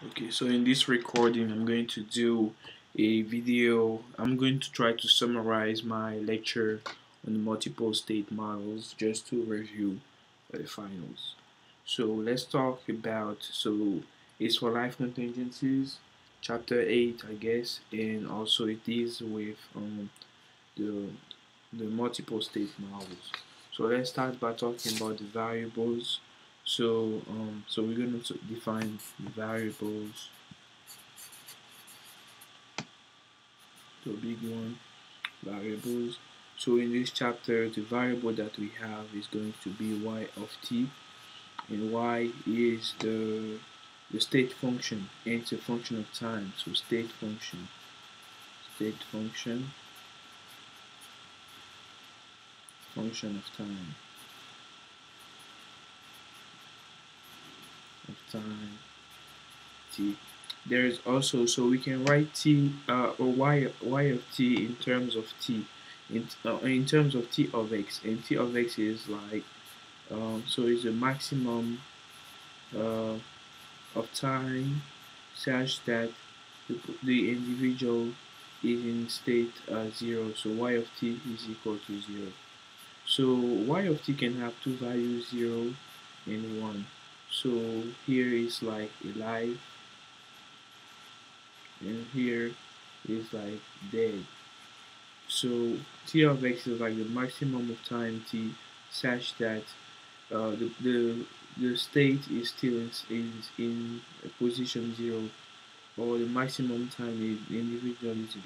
Okay, so in this recording, I'm going to do a video. I'm going to try to summarize my lecture on the multiple state models just to review for the finals. So let's talk about, it's for life contingencies, chapter 8, I guess, and also it deals with the, the multiple state models. So let's start by talking about the variables. So we're going to define the variables. The big one, variables. So in this chapter, the variable that we have is going to be y of t, and y is the state function, and it's a function of time. So state function, function of time t. There is also, so we can write t or y of t in terms of t, in terms of t of x, and t of x is like so it's a maximum uh, of time such that the individual is in state 0. So y of t is equal to 0. So y of t can have two values, 0 and 1. So here is like alive, and here is like dead. So t of x is like the maximum of time t such that the state is still in position 0, or the maximum time the individual is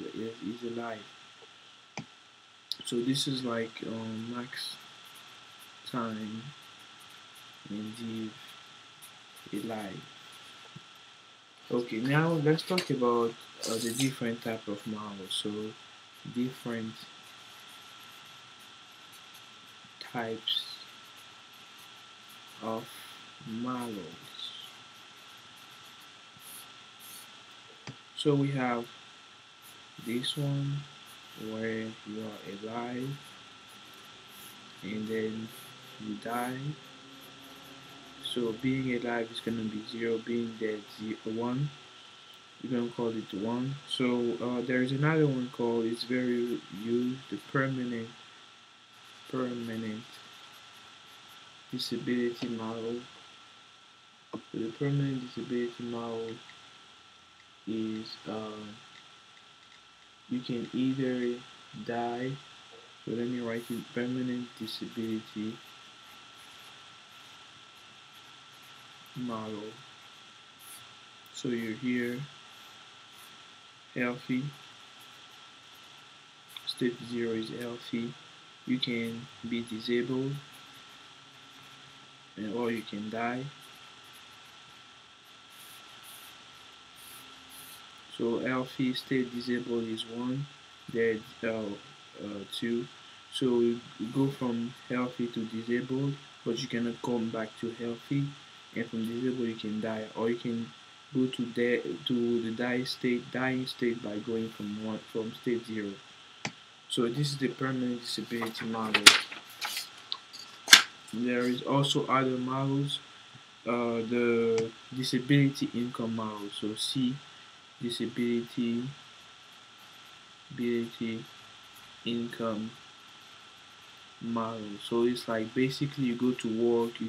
alive. So this is like max time and alive. Okay, now let's talk about the different type of models. So different types of models. So we have this one where you are alive and then you die. So being alive is gonna be 0, being dead 1. We're gonna call it 1. So there's another one called, it's very used, the permanent disability model. So the permanent disability model is you can either die. So let me write it, permanent disability model. So you're here, healthy, state 0 is healthy. You can be disabled, or you can die. So healthy, state disabled is 1, dead 2. So you go from healthy to disabled, but you cannot come back to healthy, and from disabled you can die, or you can go to the dying state by going from state 0. So this is the permanent disability model. There is also other models, the disability income model. So C, disability income model. So it's like basically you go to work,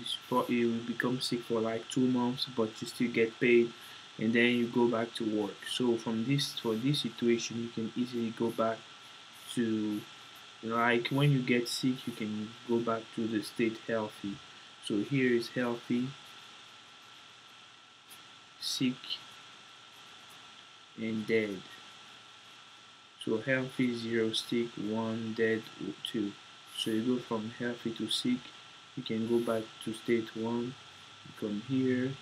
you become sick for like 2 months, but you still get paid, and then you go back to work. So for this situation, you can easily go back to, like when you get sick, you can go back to the state healthy. So here is healthy, sick, and dead. So healthy 0, sick 1, dead 2. So you go from healthy to sick, you can go back to state 1, come here,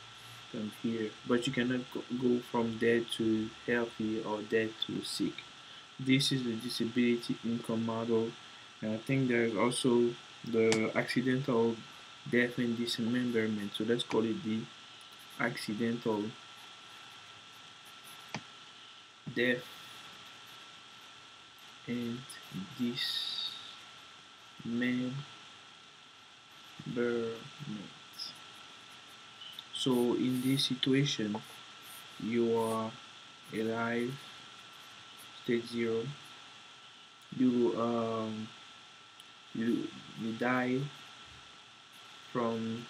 but you cannot go from dead to healthy or dead to sick. This is the disability income model. And I think there's also the accidental death and dismemberment. So let's call it the accidental death and dismemberment. So in this situation, you are alive, state 0, you you die from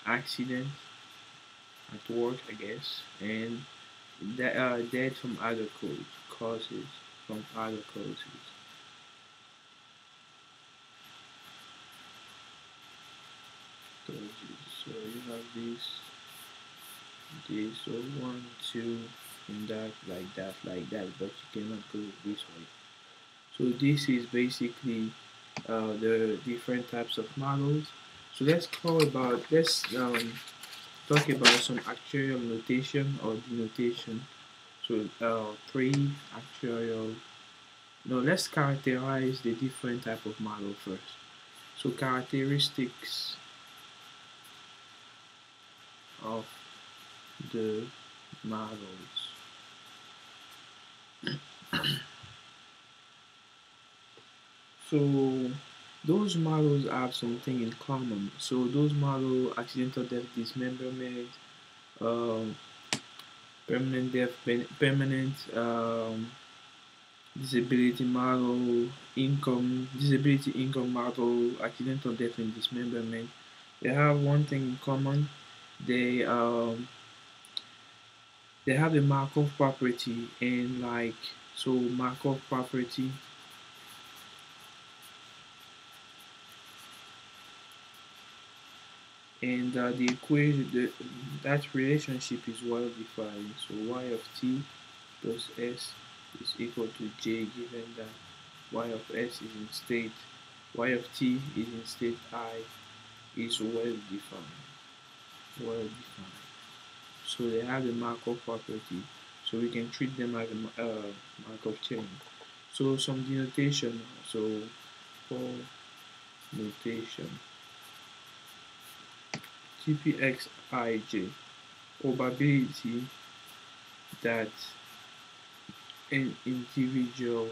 accident at work, I guess, and dead from other causes, from other causes. So you have this, so 1, 2, and that, like that, but you cannot go this way. So this is basically the different types of models. So let's talk about some actuarial notation or denotation. So pre-actuarial. No, let's characterize the different type of model first. So characteristics of the models. So those models have something in common. So those model accidental death dismemberment, um, permanent disability model, disability income model, accidental death and dismemberment. They have one thing in common. They um, they have the Markov property, and like, so Markov property, and the equation, that relationship is well defined. So y of t plus s is equal to j, given that y of s is in state, y of t is in state I, is well defined. Well defined. So they have the Markov property. So we can treat them as a Markov chain. So some denotation. So for notation, TPXIJ, probability that an individual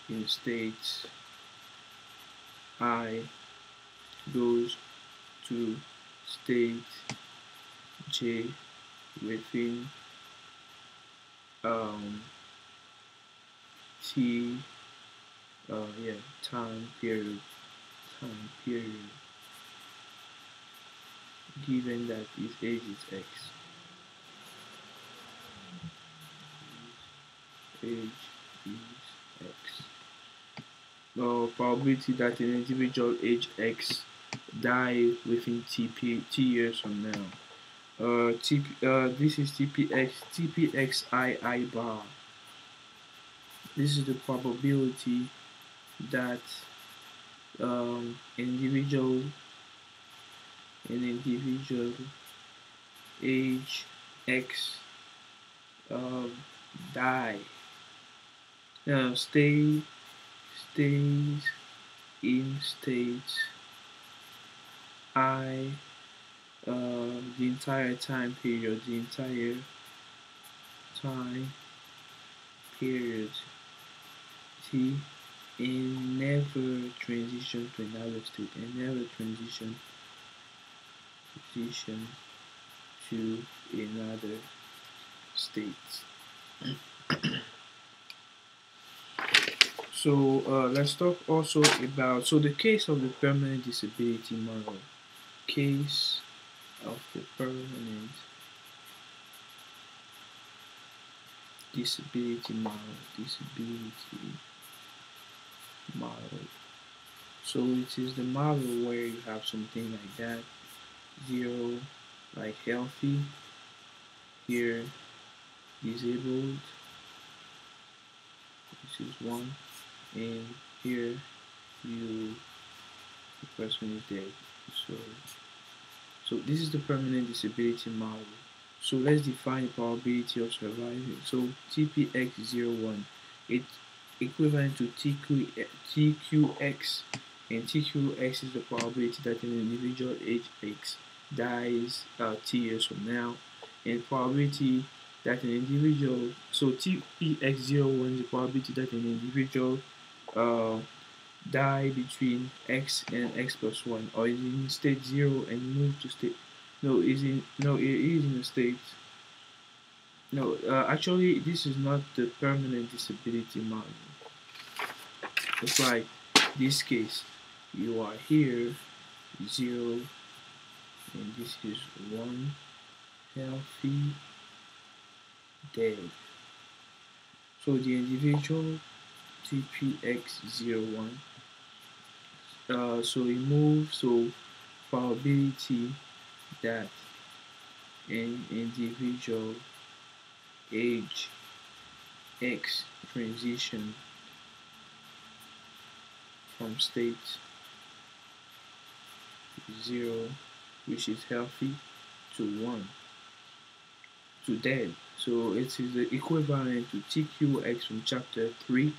in state I goes to state J within um, T yeah time period given that his age is X. Age is X. Probability that an individual age X die within T years from now. This is TPXII bar. This is the probability that individual an individual age X um, die stays in state I the entire time period, T, and never transition to another state, and never transition to another state. So let's talk also about, so the case of the permanent disability model. Case of the permanent disability model. So it is the model where you have something like that, 0 like healthy, here disabled, this is 1, and here the person is dead. So this is the permanent disability model. So let's define probability of surviving. So TPX01, it's equivalent to TQX, and TQX is the probability that an individual age X dies T years from now, and probability that an individual, so TPX01 is the probability that an individual uh, die between X and X plus 1, or is in state 0 and move to state No, it is in a state. No, actually, this is not the permanent disability model. It's like this case, you are here, 0, and this is 1, healthy, dead. So the individual TPX01, so we move, so probability that an individual age X transition from state 0, which is healthy, to 1, to dead. So it is the equivalent to TQX from chapter 3,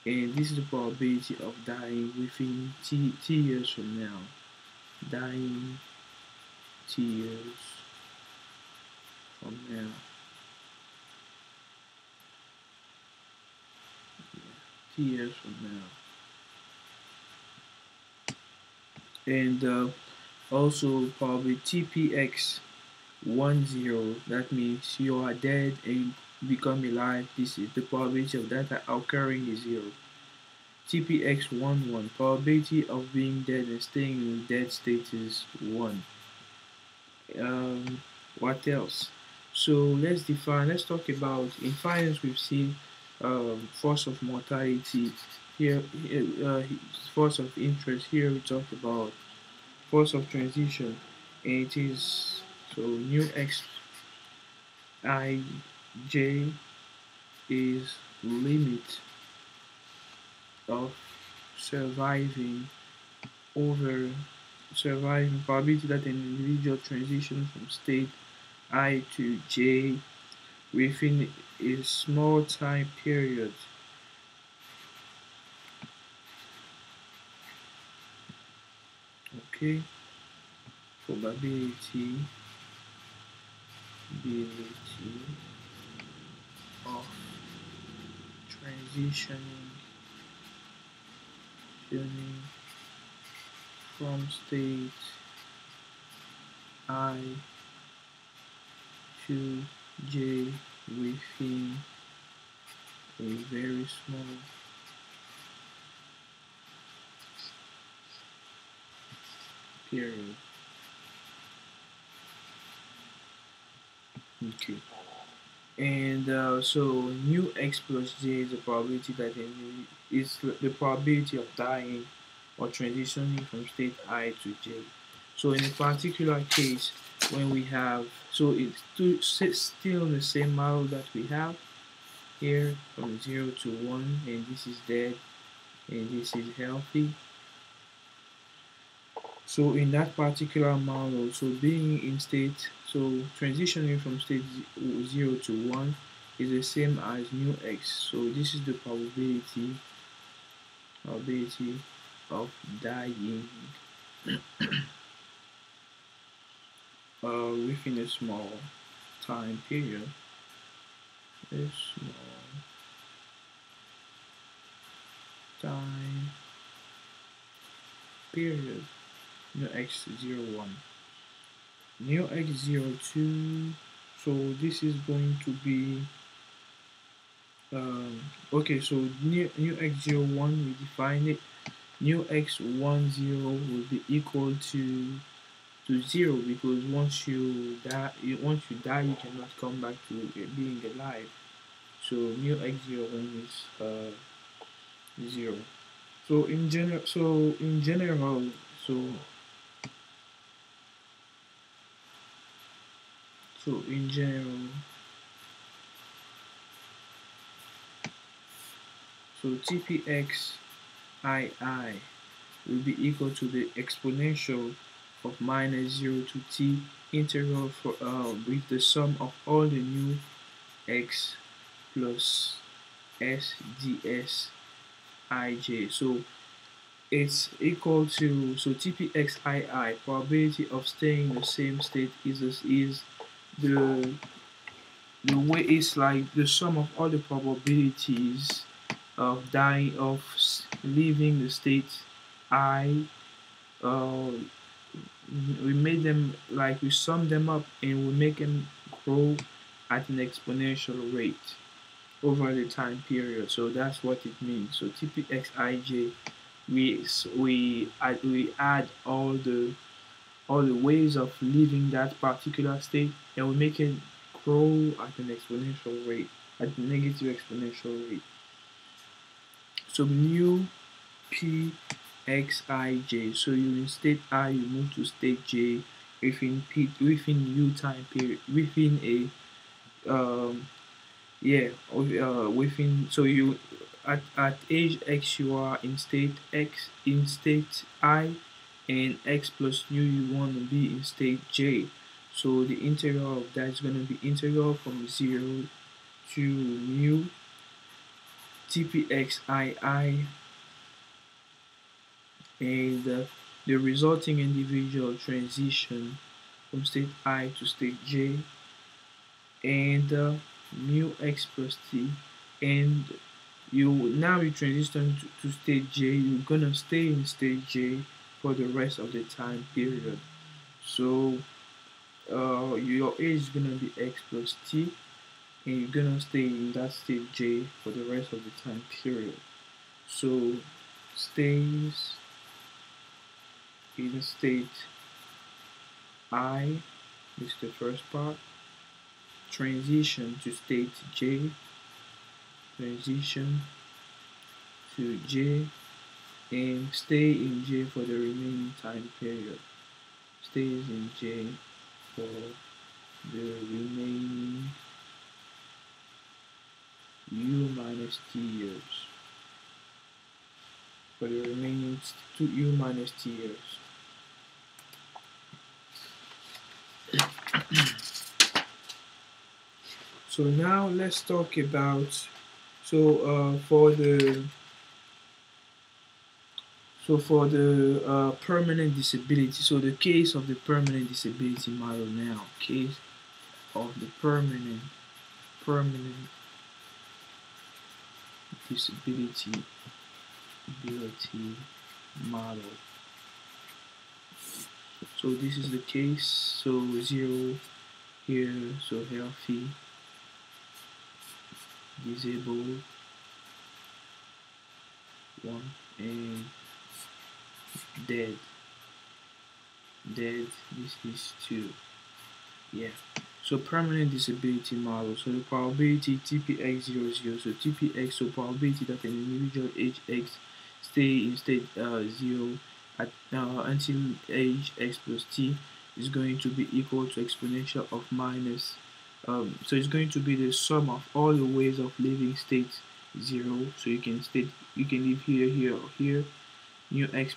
and this is the probability of dying within T years from now. Dying T years from now. T years from now. And also probably TPX 10, that means you are dead and become alive. This is the probability of that occurring is 0. TPX 11, probability of being dead and staying in dead state is 1. What else? So let's talk about, in finance we've seen force of mortality. Here, force of interest. Here we talk about force of transition, and it is so new x I j is limit of surviving over surviving probability that an individual transition from state I to J within a small time period. Okay, probability of transitioning from state I to J within a very small period. Okay. And so mu x plus j is the probability that is the probability of dying or transitioning from state I to J. So in a particular case, when we have, so it's still the same model that we have here from 0 to 1, and this is dead and this is healthy. So in that particular model, so being in state, so transitioning from state 0 to 1 is the same as mu x. So this is the probability of dying within a small time period. A small time period. Mu x01. Mu x02. So this is going to be okay. So mu x01, we define it. Mu x10 will be equal to 0, because once you die, you cannot come back to being alive. So mu x01 is 0. So in general, so in general, so TPX II will be equal to the exponential of minus 0 to t integral for with the sum of all the new x plus s ds ij. So it's equal to, so TPX II, probability of staying in the same state, is the way it's like the sum of all the probabilities of dying, of leaving the state I we made them like we sum them up and we make them grow at an exponential rate over the time period. So that's what it means. So tpxij, we add all the ways of living that particular state, and we make it grow at an exponential rate, at a negative exponential rate. So new pxij. So you in state I, you move to state j within u time period, within a within, so you at age x you are in state x, in state I, and x plus nu you want to be in state j. So the integral of that is going to be integral from 0 to mu tpxii, and the resulting individual transition from state I to state j, and mu x plus t, and you transition to state j, you're gonna stay in state j for the rest of the time period. So your age is gonna be x plus t, and you're gonna stay in that state j for the rest of the time period. So stays in state I is the first part, transition to state j, transition to j, and stay in j for the remaining time period. Stays in j for the remaining u minus t years. For the remaining u minus t years. So now let's talk about, for the permanent disability. So the case of the permanent disability model now. Case of the permanent disability model. So this is the case. So 0 here, so healthy, disabled, 1, and dead. This is 2. Yeah. So permanent disability model. So the probability tpx00. So tpx, so probability that an individual age x stay in state 0 at until age x plus t is going to be equal to exponential of minus. So it's going to be the sum of all the ways of living state 0. So you can live here, here, or here. New x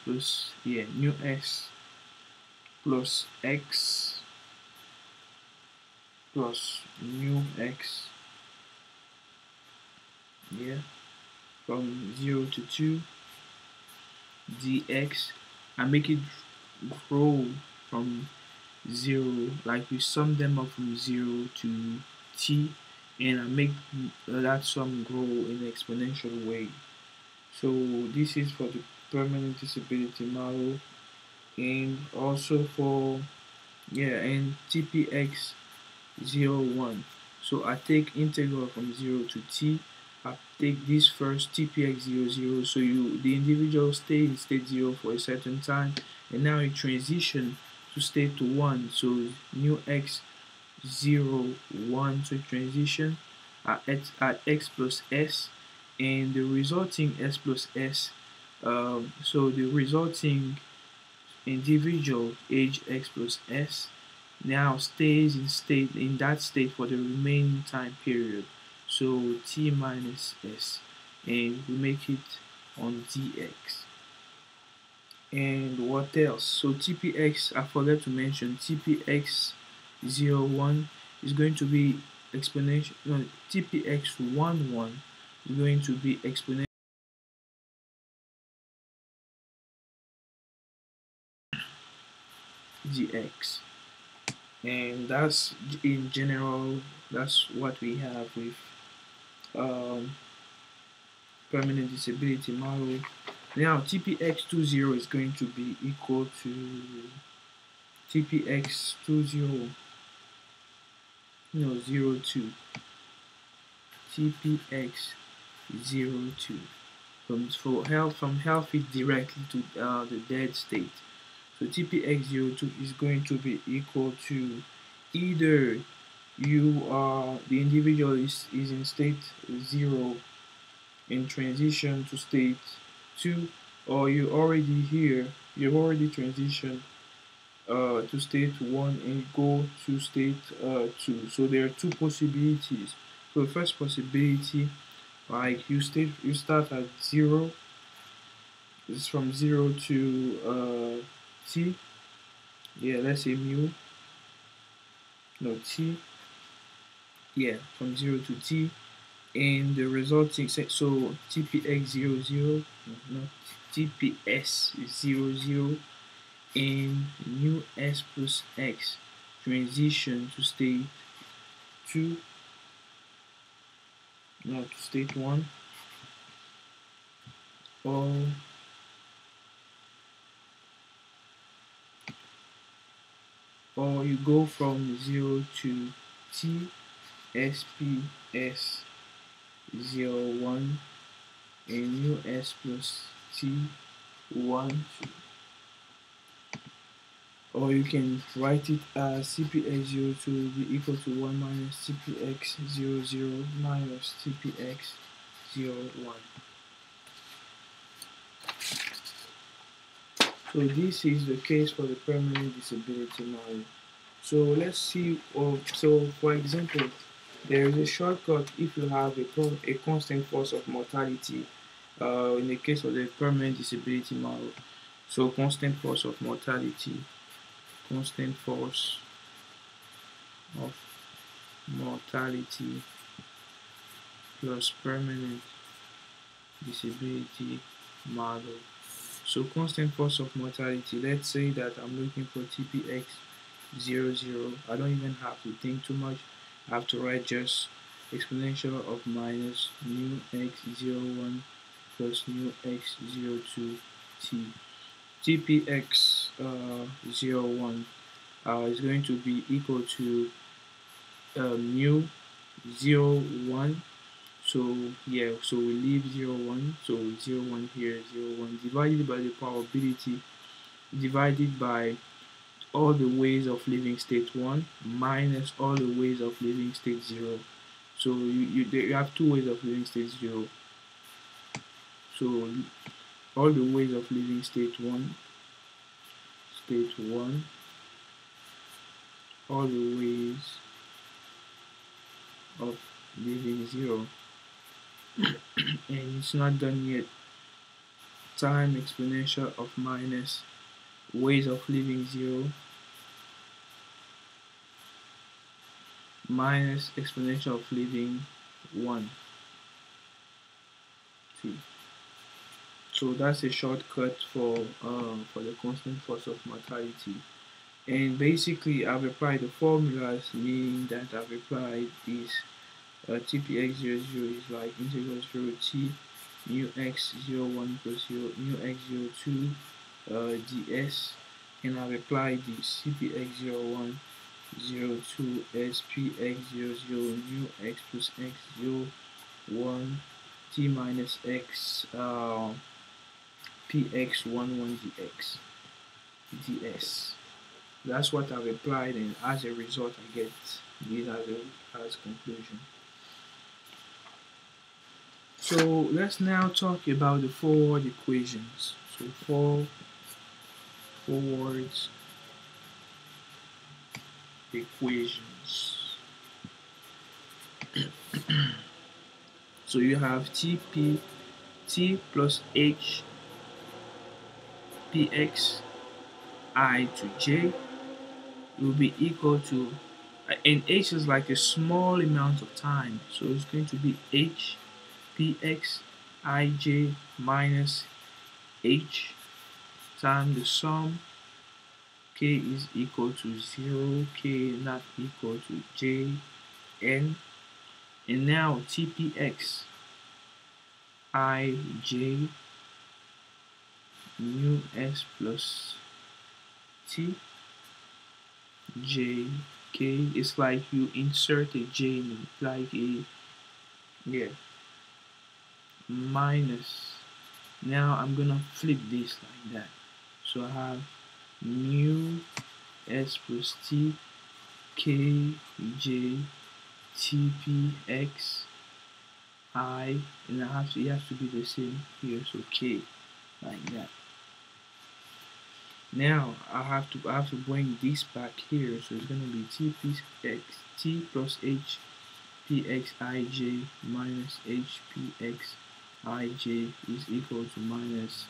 plus x plus mu x, from 0 to 2 dx. I make it grow from 0, like we sum them up from 0 to t, and I make that sum grow in an exponential way. So this is for the permanent disability model, and also for and tpx 01. So I take integral from 0 to t. I take this first, tpx00. So the individual stay in state 0 for a certain time, and now it transition to state 1. So new x 0 1. So transition at x plus s, and the resulting s plus s. So the resulting individual age x plus s now stays in that state for the remaining time period. So t minus s, and we make it on dx. And what else? So tpx, I forgot to mention, tpx 01 is going to be exponential. No, tpx 11 is going to be exponential dx. And that's in general, that's what we have with permanent disability model. Now tpx20 is going to be equal to tpx 20 no 02 tpx 02 from healthy directly to the dead state. So tpx02 is going to be equal to either the individual is in state 0 in transition to state 2, or you already here, you've already transitioned to state 1 and go to state 2. So there are two possibilities. So the first possibility, like you start at 0, it's from 0 to t, yeah, let's say mu, no t, yeah, from 0 to t, and the resulting so tpx00, no, tps00 and mu s plus x transition to state 2, no, to state 1, or you go from 0 to t sps 01 and mu s plus t 1, or you can write it as cpx02 will be equal to 1 minus tpx00 minus tpx01. So this is the case for the permanent disability model. So let's see, so for example, there is a shortcut if you have a constant force of mortality in the case of the permanent disability model. So constant force of mortality, constant force of mortality plus permanent disability model. So constant force of mortality, let's say that I'm looking for tpx00. I don't even have to think too much. I have to write just exponential of minus mu x01 plus mu x02 t. tpx01 is going to be equal to mu 01. So yeah, so we leave 01, so 01 here, 01 divided by the probability divided by all the ways of leaving state 1 minus all the ways of leaving state 0. So you have two ways of leaving state 0. So all the ways of leaving state 1, all the ways of leaving 0, and it's not done yet, time exponential of minus ways of leaving 0 minus exponential of leaving 1, 2. So that's a shortcut for the constant force of mortality. And basically I've applied the formulas, meaning that I've applied this tpx00 is like integral 0 t mu x01 plus 0 mu x02 ds, and I've applied the cpx01 02 spx00 mu x plus x01 t minus x px11 ds. That's what I've applied, and as a result I get this as conclusion. So let's now talk about the forward equations. So forward equations. So you have t plus h px I to j will be equal to, and h is like a small amount of time, so it's going to be h px ij minus h times the sum k is equal to 0, k not equal to j n, and now tpx ij mu s plus t J K. It's like you insert a J in it, like a, yeah, minus. Now I'm gonna flip this like that. So I have mu S plus T K J T P X I, and it has to be the same here, so K, like that. Now I have to bring this back here, so it's gonna be T P X T plus H P X I J minus H P X I J is equal to minus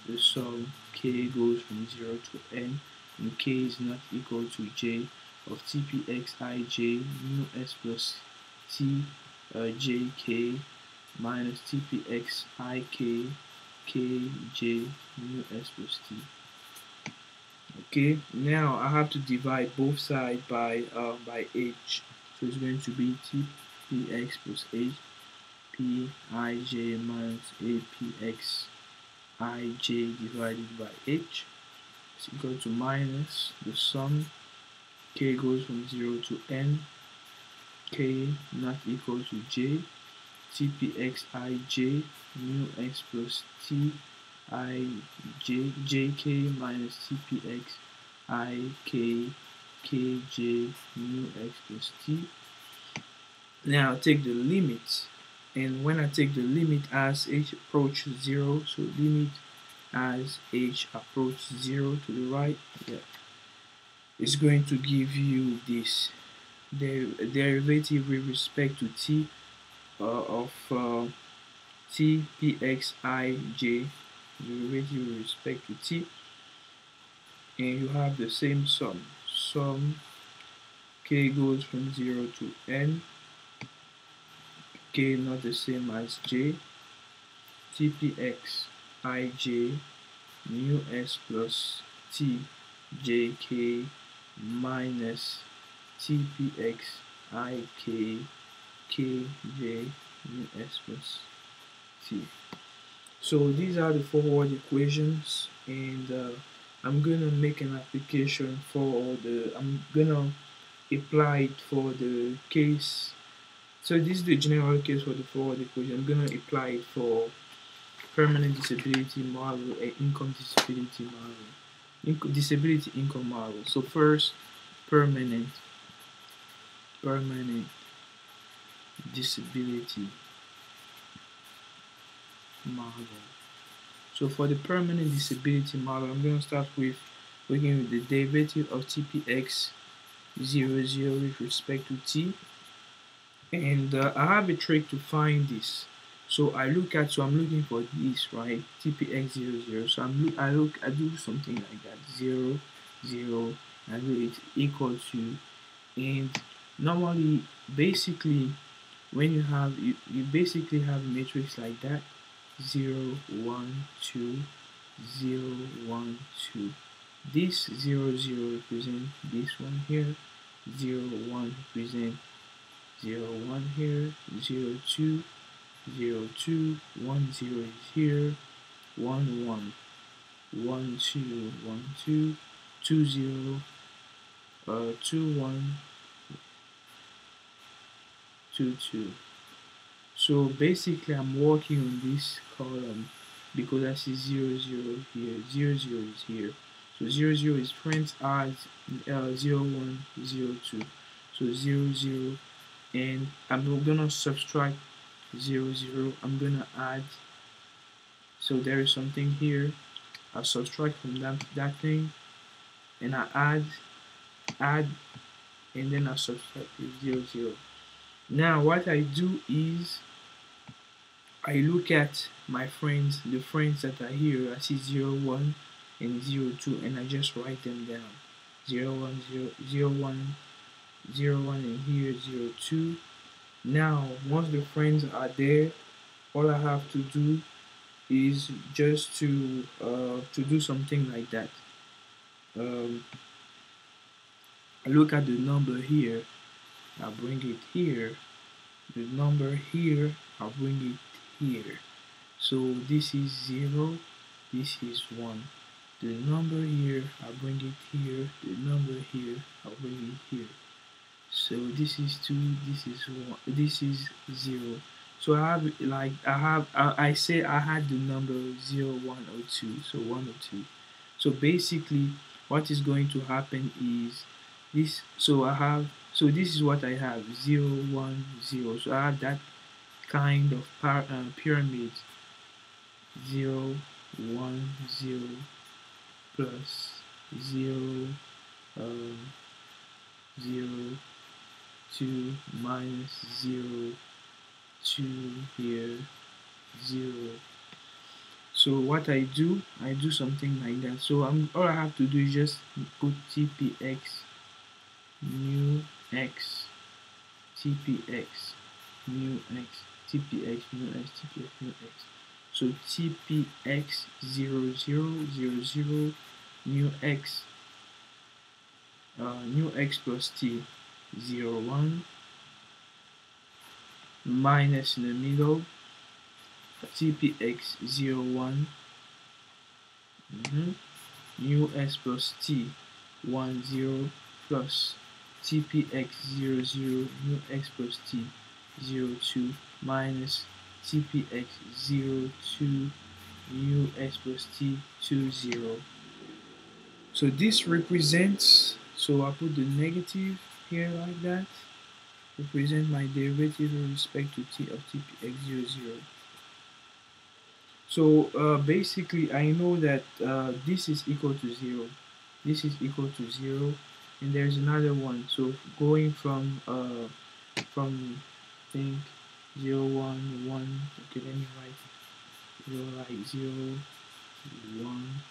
the sum K goes from 0 to N, and K is not equal to J of TPXij mu S plus T JK minus TPXik Kj mu S plus T. Okay, now I have to divide both sides by H. So it's going to be TPX plus H Pij minus APX Ij divided by H is equal to minus the sum K goes from 0 to N, K not equal to J, TPXij mu X plus T I J JK minus TPX IK KJ mu X plus T. Now take the limit, and when I take the limit as H approaches 0, so limit as H approaches 0 to the right, yeah, it's going to give you this derivative with respect to T of T P X I J, derivative with respect to T, and you have the same sum K goes from 0 to N, K not the same as J, TPX IJ mu S plus T JK minus TPX IK KJ mu S plus T. So these are the forward equations, and I'm gonna make an application I'm gonna apply it for the case. So this is the general case for the forward equation. I'm gonna apply it for permanent disability model and income disability model. Disability income model. So first, permanent disability model. So for the permanent disability model, I'm going to start with looking at the derivative of TPX 00 with respect to T. And I have a trick to find this. So I'm looking for this, right? TPX 00. So I do something like that. 0, 0, and do it equal to, and normally, basically, when you basically have a matrix like that, 0, 1, 2, 0, 1, 2. This 0, 0 represent this one here, 0, 1 represent 0, 1 here, 0, 2, 0, 2, 1, 0 is here, 1, 1, 1, 2, 1, 2, 2, 0, 2, 1, 2, 2. So basically I'm working on this column because I see 0, 0 here, 0, 0 is here. So 0, 0 is friends as 0, 1, 0, 2. So 0, 0, and I'm gonna subtract 0, 0. I'm gonna add. So there is something here. I subtract from that thing, and I add, and then I subtract 0, 0. Now what I do is I look at my friends, the friends that are here. I see 0, 1 and 0, 2, and I just write them down. 0, 1, 0, 0, 1, 0, 1, and here 0, 2. Now, once the friends are there, all I have to do is just to do something like that. I look at the number here. I bring it here. The number here, I'll bring it here. So this is 0, this is 1. the number here, I'll bring it here, the number here, I'll bring it here. So this is 2, this is 1, this is 0. So I have like I say I had the number 0, 1 or 2, so 1 or 2. So basically what is going to happen is this. So this is what I have, 0, 1, 0. So I have that kind of pyramid, 0, 1, 0 plus 0, um, 0, 2 minus 0, 2 here, 0. So what I do something like that. So all I have to do is just put tpx new x, tpx new x, tpx new x, tpx new x. So tpx 0, 0, 0, 0 new x plus t 0, 1 minus in the middle tpx 0, 1 new x plus t 1, 0 plus tpx 0, 0 new x plus t 0, 2 minus tpx 0, 2 new x plus t 2, 0. So this represents, so I put the negative here like that, represent my derivative with respect to t of tpx 0, 0. So basically I know that this is equal to 0, this is equal to 0, and there's another one. So going from think 0, 1, 1, okay, let me write 0 like 0, 1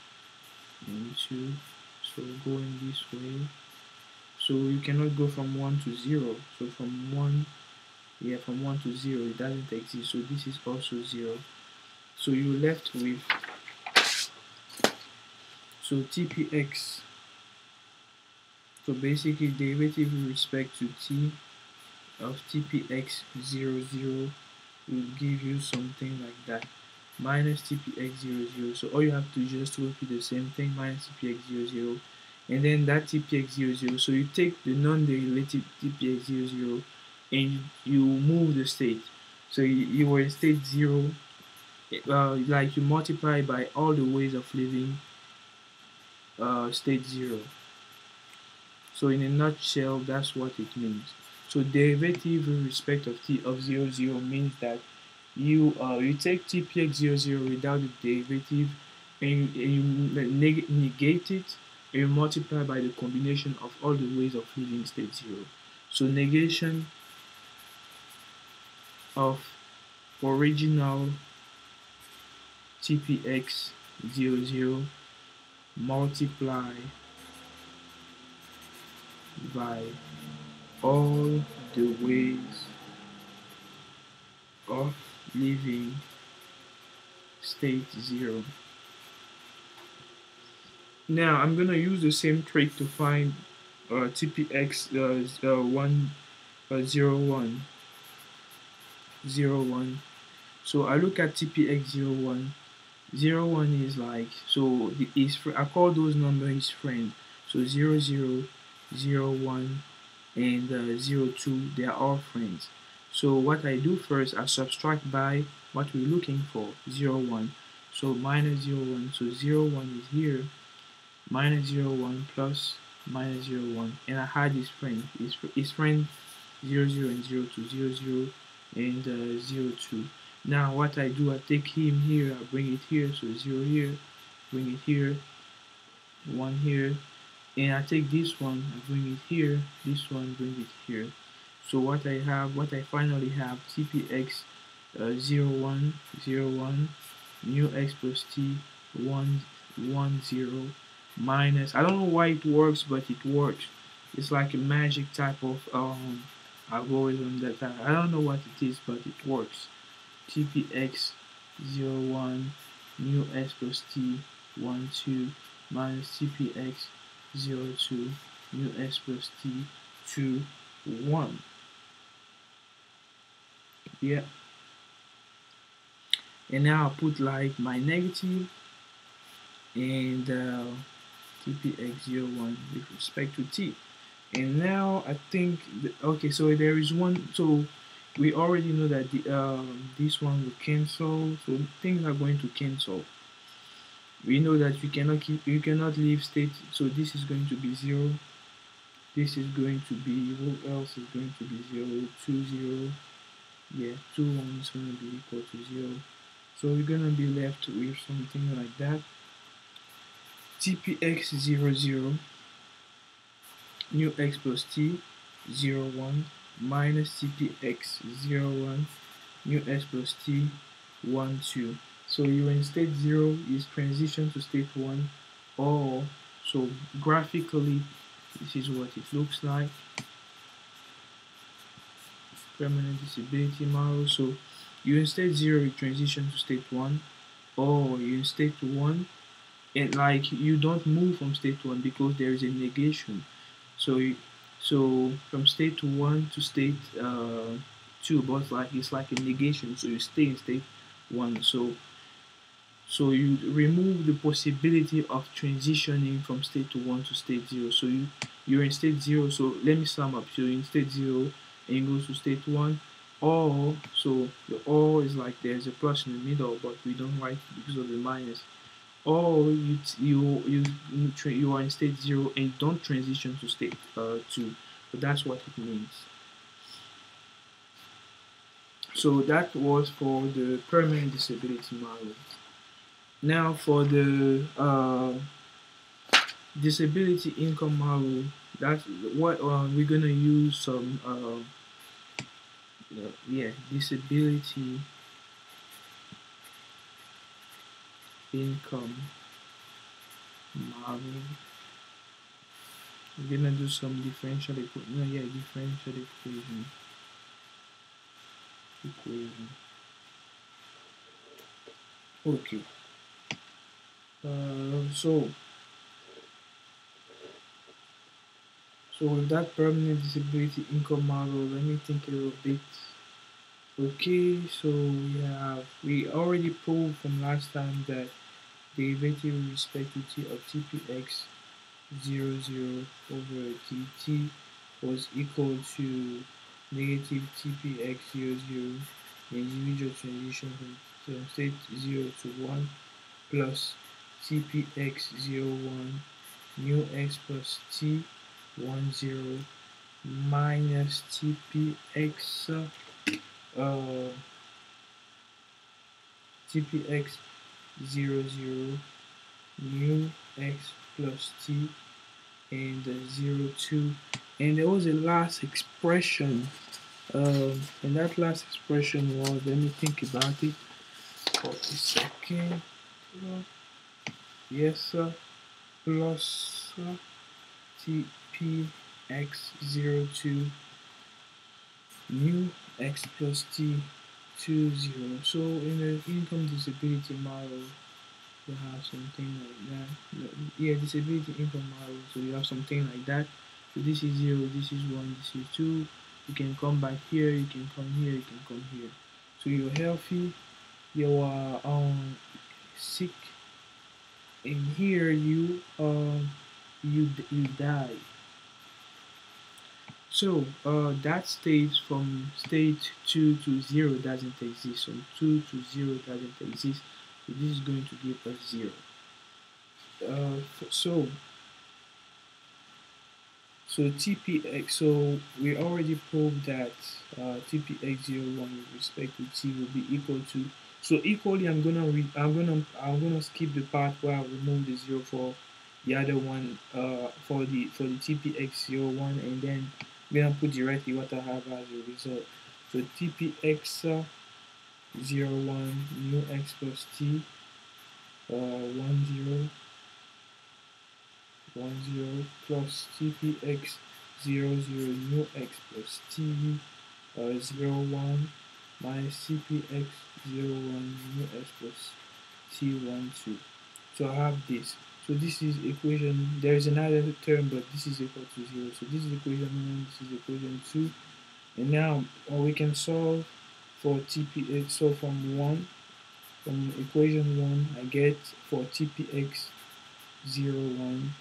and 2. So going this way, so you cannot go from 1 to 0. So from 1 to 0 it doesn't exist. So this is also 0. So you're left with, so tpx, so basically derivative with respect to t of tpx 0, 0 will give you something like that, minus tpx 0, 0. So all you have to just repeat the same thing, minus tpx 0, 0, and then that tpx 0, 0. So you take the non-derivative tpx 0, 0 and you move the state. So you were in state 0, like you multiply by all the ways of living state 0. So in a nutshell, that's what it means. So derivative with respect of t of 0, 0 means that you take tpx 0, 0 without the derivative, and you negate it, and you multiply by the combination of all the ways of living state 0. So negation of original tpx 0, 0 multiply by all the ways of living state 0. Now I'm gonna use the same trick to find tpx 1, 0, 1, 0, 1. So I look at tpx 0, 1. 0, 1 is like, so I call those numbers friend. So 0, 0, 0, 1, and 0, 2, they are all friends. So what I do first, I subtract by what we're looking for, 0, 1. So minus 0, 1. So 0, 1 is here, minus 0, 1 plus minus 0, 1. And I had his friend, his friend 0, 0 and 0, 2, 0, 0 and 0, 2. Now what I do, I take him here, I bring it here, so 0 here, bring it here, 1 here, and I take this one, I bring it here, this one, bring it here. So what I finally have, tpx 0, 1, 0, 1, new x plus t 1, 1, 0, minus, I don't know why it works, but it works. It's like a magic type of algorithm that I don't know what it is, but it works. tpx 0, 1, new x plus t 1, 2, minus tpx 0, 2, new x plus t 2, 1. Yeah. And now I'll put like my negative and TPx01 with respect to t. And now I think, okay, so there is one, so we already know that this one will cancel, so things are going to cancel. We know that you cannot leave state, so this is going to be 0, this is going to be, what else is going to be 0, 2, 0, yeah, 2, 1 is going to be equal to 0. So we're going to be left with something like that. TPx00 new x plus t 01 minus TPx01 new x plus t 1 2. So you're in state 0 is transition to state 1, or so graphically this is what it looks like. Permanent disability model. So you in state 0 you transition to state 1, or you in state 1 and like you don't move from state 1 because there is a negation. So so from state 1 to state 2, but like it's like a negation, so you stay in state 1. So you remove the possibility of transitioning from state to 1 to state 0. So you're in state 0. So let me sum up. So you're in state 0 and you go to state 1, or so the or is like there's a plus in the middle, but we don't write because of the minus. Or you are in state 0 and don't transition to state 2. So that's what it means. So that was for the permanent disability model. Now for the disability income model, that's what we're gonna use some disability income model. We're gonna do some differential equation. Okay. So with that permanent disability income model, let me think a little bit. Okay, so we already proved from last time that derivative with respect to t of TPx 00 over dt was equal to negative TPx 00 individual transition from state 0 to 1 plus TPx 01 new x plus t 10 minus TPx TPx 00 new x plus t and 02, and there was a last expression, and that last expression was, let me think about it for a second. Yes, plus TPx02 new x plus t 20. So in the income disability model, you have something like that. Yeah, disability income model. So you have something like that. So this is 0, this is 1, this is 2. You can come back here, you can come here, you can come here. So you're healthy, you are sick, and here you die. So that stage from state 2 to 0 doesn't exist. From 2 to 0 doesn't exist. So this is going to give us 0. So TPx, so we already proved that TPx01 with respect to t will be equal to, so equally I'm gonna skip the part where I remove the 0 for the other one, for the TPx01, and then I'm gonna put directly what I have as a result. So TPx01 new x plus t 10 plus TPx 00 new x plus t 01 minus TPx 01 new x plus t 12. So I have this. So this is equation, there is another term, but this is equal to 0. So this is equation 1, this is equation 2. And now we can solve for TPx. So from equation 1, I get for TPx 0 1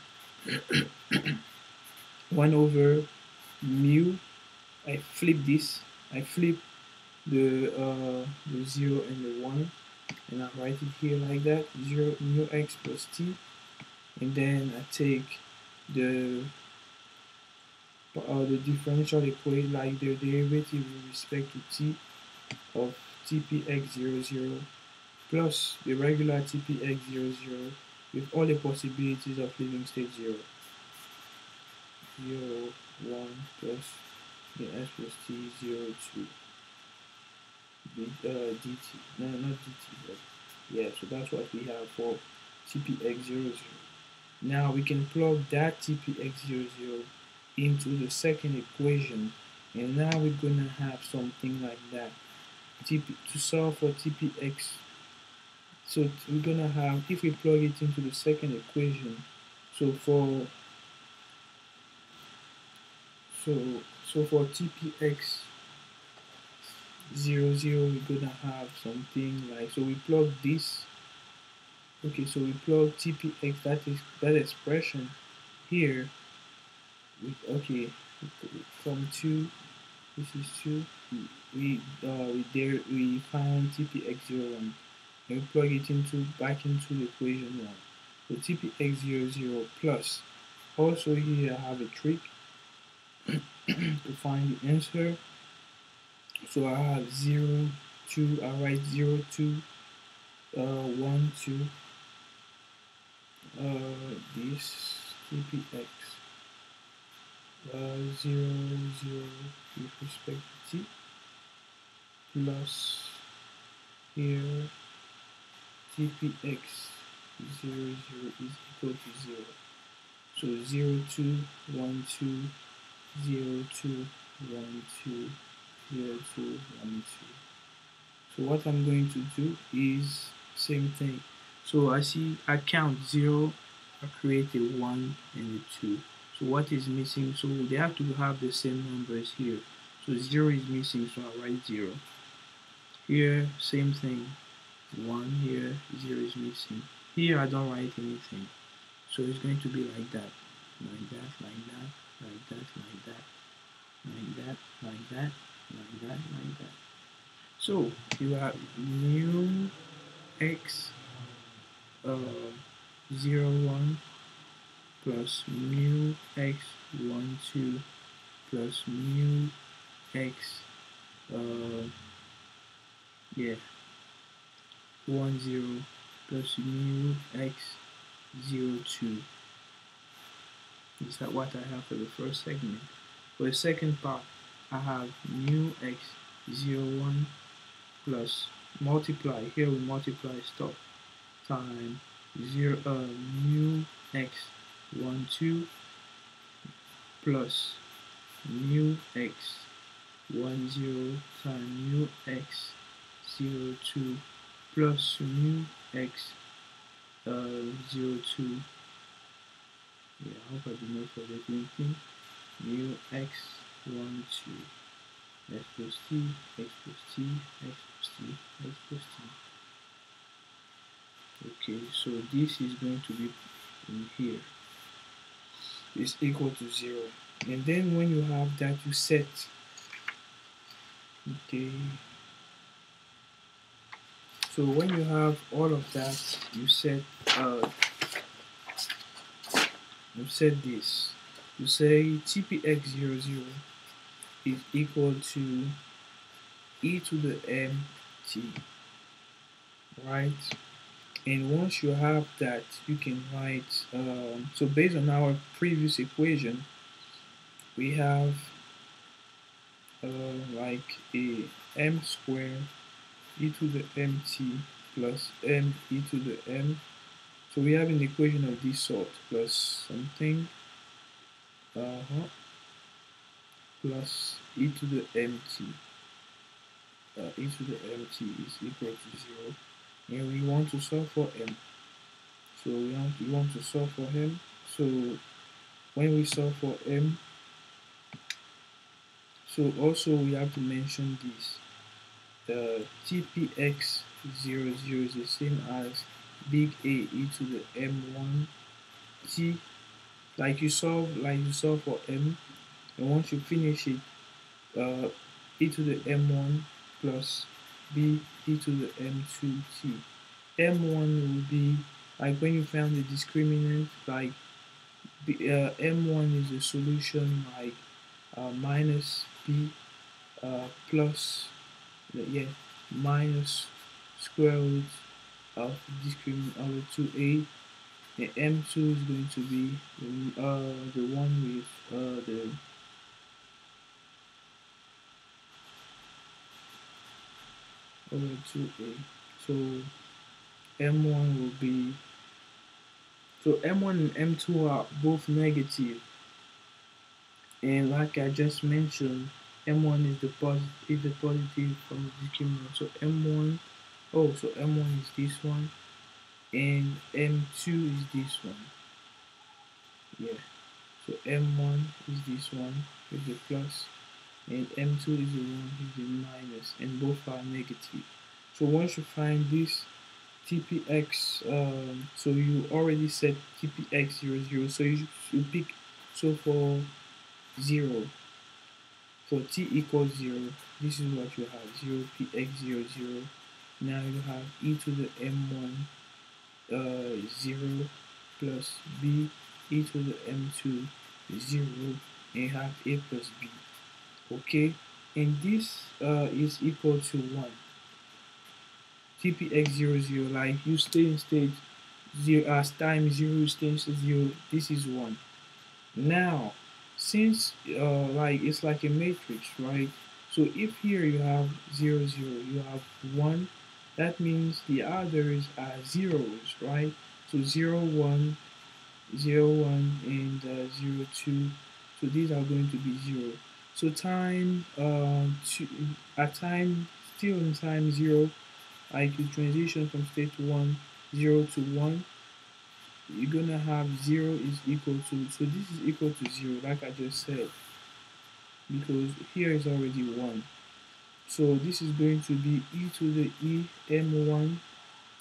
1 over mu. I flip this. I flip the 0 and the 1, and I write it here like that, 0 mu x plus t, and then I take the differential equation, like the derivative with respect to t of tpx00 plus the regular tpx00 with all the possibilities of leaving state 0. 0, 1 plus the s plus t 0 2 dt. No, not dt, but yeah, so that's what we have for tpx00. Now we can plug that tpx00 into the second equation, and now we're gonna have something like that. To solve for tpx, so we're gonna have, if we plug it into the second equation, so for so so for tpx 00, we're gonna have something like, so we plug this. Okay, so we plug tpx, that is that expression here with, okay, from 2, this is 2, we found tpx01, and we plug it into back into the equation 1. So tpx00 plus, also here I have a trick to find the answer. So I have 0 2, I write 0 2 1 2 this tpx 0 0 with respect to t plus here tpx 0 0 is equal to 0. So 0 2 1 2 0 2 1 2 0 2 1 2. So what I'm going to do is same thing. So I count 0, I create a 1 and a 2. So what is missing? So they have to have the same numbers here. So 0 is missing, so I write 0. Here, same thing. 1 here, 0 is missing. Here I don't write anything. So it's going to be like that. Like that, like that, like that, like that, like that, like that, like that, like that. So you have mu x 0 1 plus mu x 1 2 plus mu x yeah 1 0 plus mu x 0 2. Is that what I have for the first segment? For the second part, I have mu x 0 1 plus multiply, here we multiply stop, time 0 mu x 1 2 plus mu x 1 0 times mu x 0 2 plus mu x 0 2. Yeah, I hope I did not forget anything. Mu x 1 2 x plus t, x plus t, x plus t, x plus t. Okay, so this is going to be in here. It's equal to 0. And then when you have that, you set. Okay. So when you have all of that, you set this. You say tpx00 is equal to e to the mt, right? And once you have that, you can write, so based on our previous equation, we have like a m squared e to the mt plus m e to the m. So we have an equation of this sort, plus something plus e to the mt. E to the mt is equal to 0, and we want to solve for m. So we want to solve for m. So when we solve for m, so also we have to mention this. The tpx00 is the same as big A e to the m1 t, like you solve for m, and once you finish it, e to the m1 plus b e to the m2 t. M1 will be like when you found the discriminant, like M1 is a solution like minus b plus yeah minus square root of discriminant over 2a. The M2 is going to be the one with the over 2a. So M1 will be, so M1 and M2 are both negative, and like I just mentioned, M1 is the positive from the discriminant. So M1, oh, so M1 is this one, and M2 is this one. Yeah. So M1 is this one with the plus, and M2 is the one with the minus, and both are negative. So once you find this TPX, so you already set TPX 0, 0. So you pick, so for 0, for t equals 0, this is what you have, 0 px 0, 0. Now you have e to the m1 0 plus b e to the m2 0, and you have a plus b. Okay, and this is equal to 1. tpx 0, 0, like you stay in state 0 as time 0, you stay in state 0, this is 1. Now, since like it's like a matrix, right? So if here you have 0, 0, you have 1, that means the others are zeros, right? So 0, 1, 0, 1, and 0, 2. So these are going to be 0. So time at time, still in time 0, like you transition from state 1, 0 to 1, you're gonna have 0 is equal to, so this is equal to 0, like I just said, because here is already 1. So this is going to be e to the e m1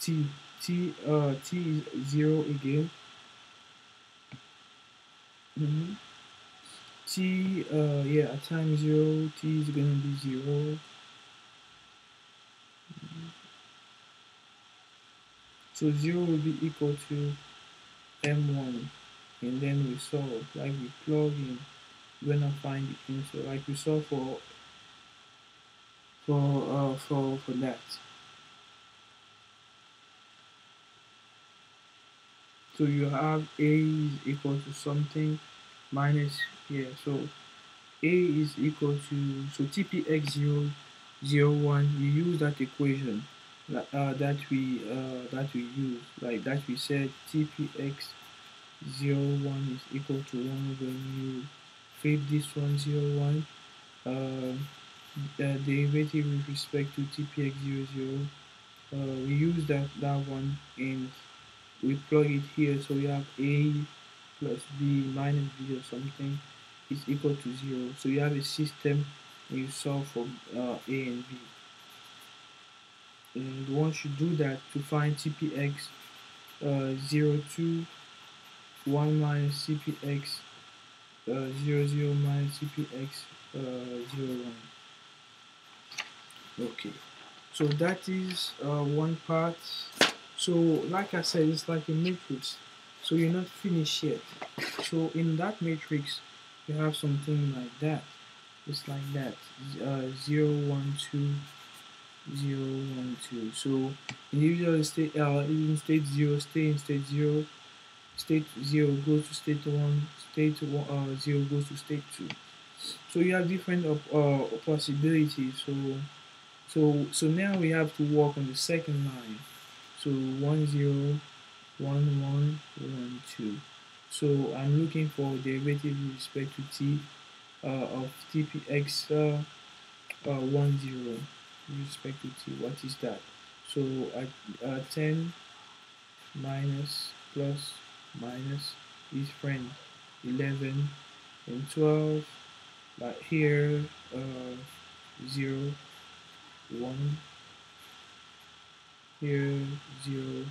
t. T is 0 again. Mm-hmm. T, yeah, at time 0, t is gonna be 0. So 0 will be equal to m1, and then we solve, like we plug in, we're gonna find the answer, like we solve for that. So you have a is equal to something minus, yeah, so a is equal to, so tpx 0, 0, 1, you use that equation that we use, like that we said tpx 0, 1 is equal to 1 when you flip this one 0, 1, derivative with respect to tpx 0, 0, we use that one, and we plug it here, so we have a plus b minus b or something is equal to 0. So you have a system when you solve for a and b. And once you do that, to find tpx 0, 2, 1 minus tpx 0, 0 minus tpx 0, 1. Okay, so that is one part. So like I said, it's like a matrix, so you're not finished yet. So in that matrix you have something like that, it's like that, 0, 1, 2, 0, 1, 2. So individual state, in state 0, stay in state 0, state 0 goes to state 1, state 0 goes to state 2. So you have different possibilities. So now we have to work on the second line. So 1, 0, 1, 1, 1, 2. So I'm looking for derivative with respect to t of tpx 1, 0 with respect to t. What is that? So at 10 minus plus minus is friend 11 and 12, like here 0, 1, here 0,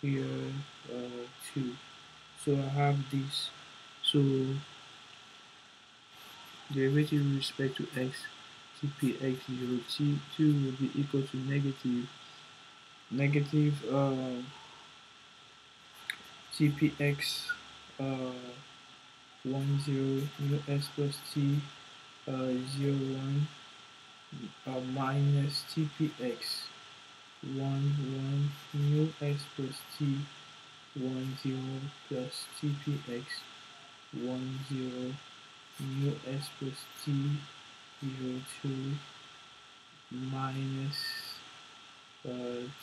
here 2. So I have this. So derivative with respect to x, tpx 0 t2 will be equal to negative tpx uh, 10 mu s plus t 01 minus tpx 1 mu s plus t 10 plus tpx 10 mu s plus t 02 minus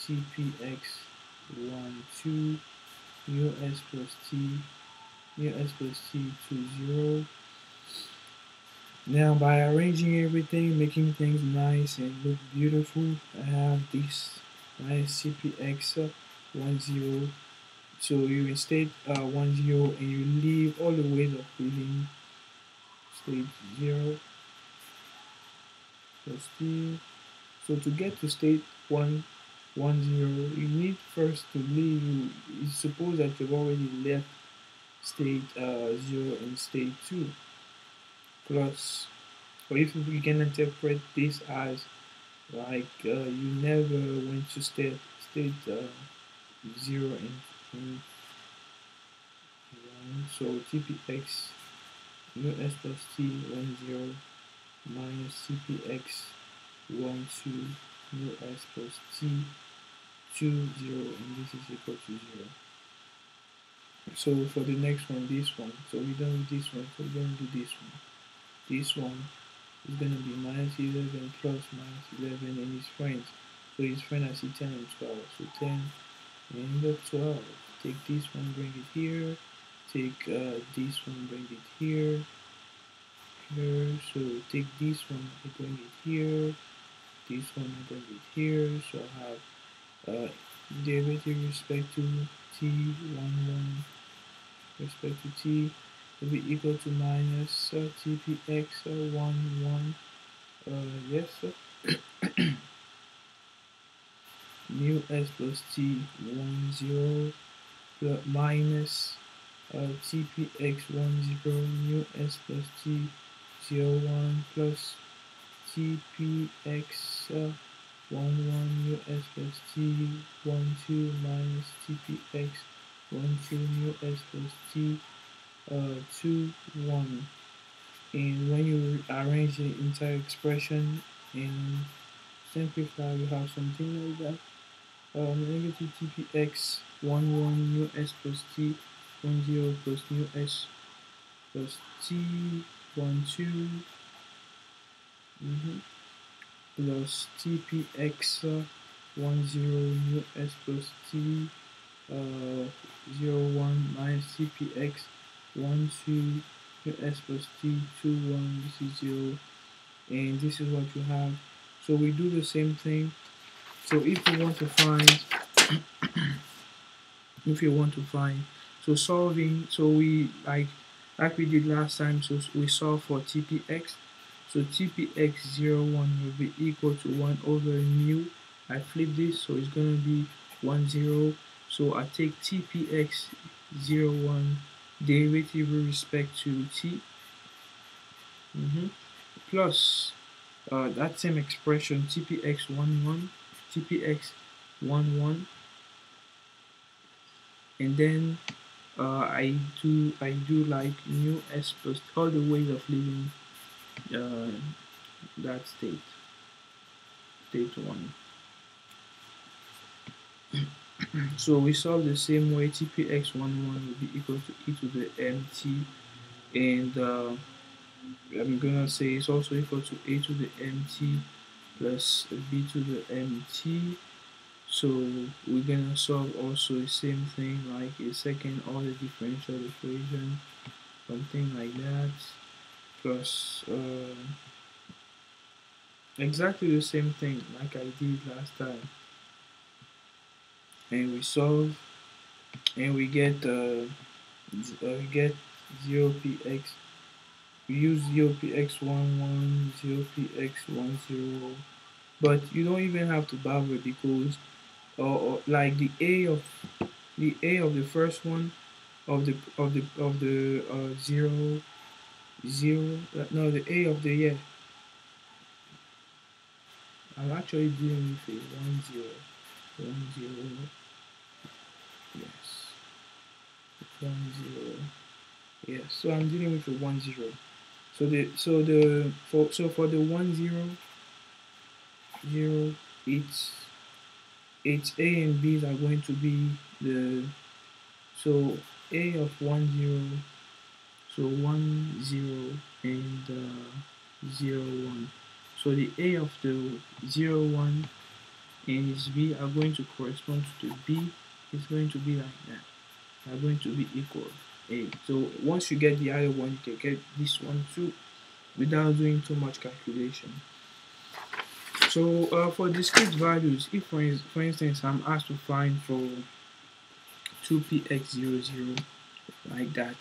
tpx 12 mu s plus t to 0. Now by arranging everything, making things nice and look beautiful, I have this minus cpx 10. So you instate 10 and you leave all the ways of leaving state 0 plus t. So to get to state 110, you need first to leave. You suppose that you've already left state 0 and state 2 plus, or if we can interpret this as like you never went to state 0 and 1. So tpx mu s plus t 10 minus cpx 12 mu s plus t 20, and this is equal to 0. So for the next one, this one, so we're done with this one, so we're going to do this one. This one is going to be minus 11 plus minus 11 and his friends. So his friend, I see 10 and 12. So 10 and the 12. Take this one, bring it here. Take this one, bring it here. So take this one, I bring it here. This one, I bring it here. So I have derivative respect to t11 respect to t will be equal to minus tpx 1 yes, mu s plus t 10 plus minus tpx 10 mu s plus t 01 plus tpx 11 mu s plus t 12 minus tpx 12 mu s plus t 1. And when you arrange the entire expression and simplify, you have something like that. Negative tpx 11 mu s plus t 10 plus mu s plus t 12 plus tpx 10 mu s plus t 01 minus tpx 12 mu s plus t 21. This is 0, and this is what you have. So we do the same thing. So if you want to find, so solving, so we like we did last time, so we solve for tpx. So tpx 01 will be equal to 1 over mu. I flip this, so it's going to be 10. So I take tpx 01 derivative with respect to t, plus that same expression tpx 11, and then I do like mu s plus all the ways of leaving that state 1. So we solve the same way. tpx 11 will be equal to e to the mt, and I'm gonna say it's also equal to a to the mt plus b to the mt. So we're gonna solve also the same thing like a second order differential equation, something like that, plus exactly the same thing like I did last time, and we solve and we get 0px. We use 0px 11, 0px 10, but you don't even have to bother because or like the a of the first one zero zero. No, the a of the year. I'm actually dealing with a 10 10. Yes, 10. Yes, so I'm dealing with a 10. For the 1 0 0, it's a and b are going to be the so a of 10, so 10 and 0 1. So the a of the 0 1 and its b are going to correspond to the b. It's going to be like that. They're going to be equal a. So once you get the other one, you can get this one too without doing too much calculation. So for discrete values, if for instance I'm asked to find for 2px00 like that,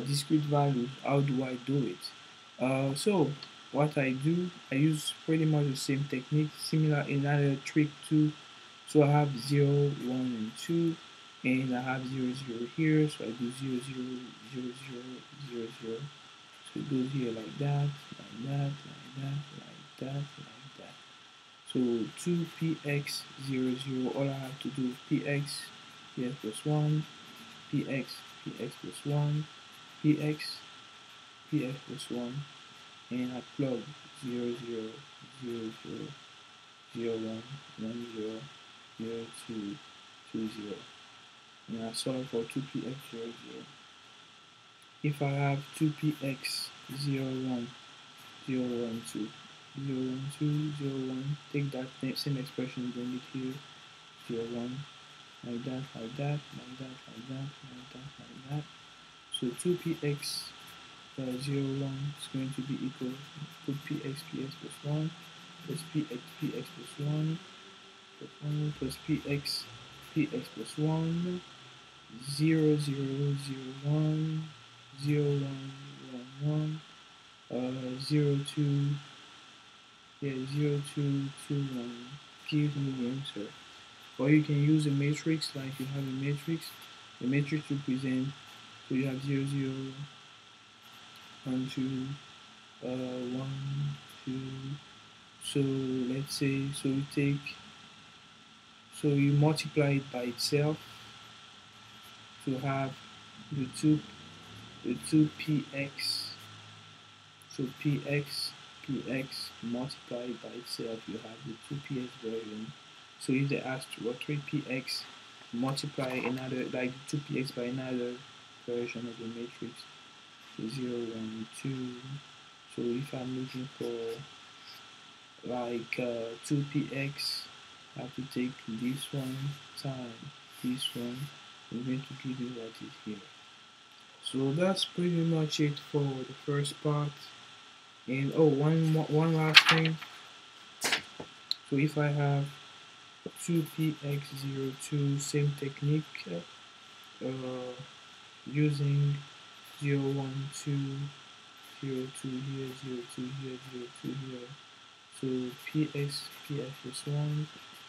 discrete values, how do I do it? So what I do, I use pretty much the same technique, similar in another trick too. So I have 0, 1, and 2, and I have 0, 0 here, so I do 0, 0, 0, 0, 0, 0. So it goes here like that, like that, like that, like that, like that. So 2px00, all I have to do px plus 1, px plus 1, px plus 1, and I plug 0, 0, 0, 0, 0, 1, 1, 0, 0, 2, 2, 0. And I solve for 2px00. If I have 2px01, 0, 1, 2, 0, 1, 2, 0, 1, take that same expression, bring it here, 0, 1, like that, like that, like that, like that, like that, like that. So 2px 0, 1 is going to be equal, put px plus 1 plus px plus 1 plus 1 plus px plus 1, 0, 0, 0, 1, 0, 1, 1, 1, 0, 2, yeah, 0, 2, 2, 1 gives me the answer. Or you can use a matrix, like you have a matrix. The matrix represents, so you have 0, 0, 1, 2, 1, 2. So let's say, so you multiply it by itself to have the two px. So px multiplied by itself, you have the 2px version. So if they ask to rotate px, multiply another, like 2px by another version of the matrix, so 0, 1, 2. So if I'm looking for like 2px, I have to take this one time this one. I'm going to give you what is here. So that's pretty much it for the first part. And oh, one last thing. So if I have 2px02, same technique, using 0, 1, 2, 0, 2 here, 0, 2 here, 0, 2 here. So px plus 1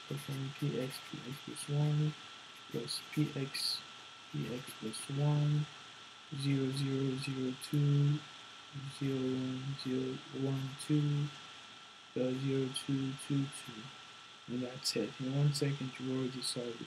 plus 1 px plus 1 plus px plus 1, 0, 0, 0, 2, 0, 1, 0, 1, 2, 0, 2, 2, 2. And that's it. In 1 second, you already solved it.